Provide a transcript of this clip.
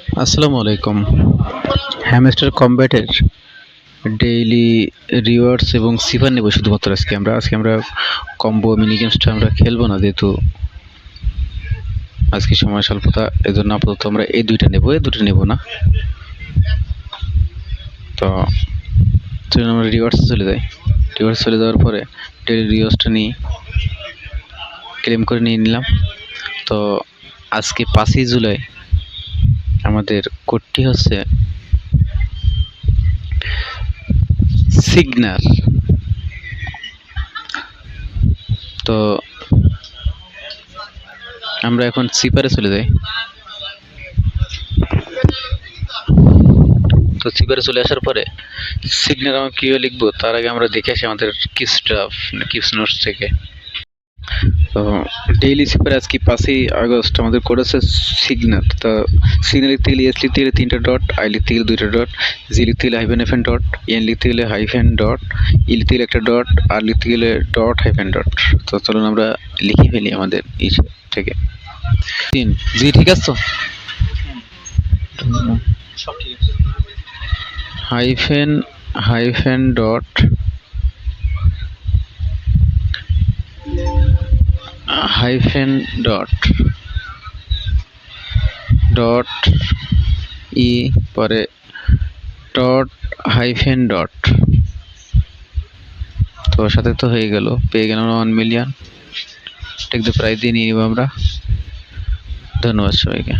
আসসালামু আলাইকুম। Hamster কমব্যাটের daily rewards এবং সিফার নেব শুধুমাত্র আজকে আমরা কম্বো মিনি গেমসটা আমরা খেলবো না, যেহেতু আজকে সময় স্বল্পতা, এজন্য আপাতত আমরা এই দুটো নেব না। তো চলুন আমরা রিওয়ার্ডস চলে যাওয়ার পরে ডেইলি রিওয়ার্ডসটা ক্লেম করে নিয়ে নিলাম। তো আজকে 5ই জুলাই আমাদের কোডটি হচ্ছে সিগনাল। তো আমরা এখন সিপারে চলে যাই। তো সিপারে চলে আসার পরে সিগনাল আমরা কীভাবে লিখবো তার আগে আমরা দেখে আসি আমাদের কিপস নোটস থেকে। তো ডেইলি সিপারে আজকে 5ই আগস্ট আমাদের কোড আছে সিগনাল। তো সিগনাল লিখতে গেলে এস লিখতে গেলে 3টা ডট, আই লিখতে গেলে 2টা ডট, জি লিখতে গেলে হাইফেন হাইফেন ডট, এন লিখতে গেলে হাইফেন ডট, ই লিখতে গেলে একটা ডট, আর লিখতে গেলে ডট হাইফেন ডট। তো চলুন আমরা লিখে ফেলি আমাদের থেকে। জি ঠিক আছে। তো সব ঠিক আছে। হাইফেন ডট ডট ই পরে ডট হাইফেন ডট। তো সাথে তো হয়ে গেল, পেয়ে গেলাম 1 মিলিয়ন। টেক দ্য প্রাইজ দিয়ে নিয়ে নিব আমরা। ধন্যবাদ সবাইকে।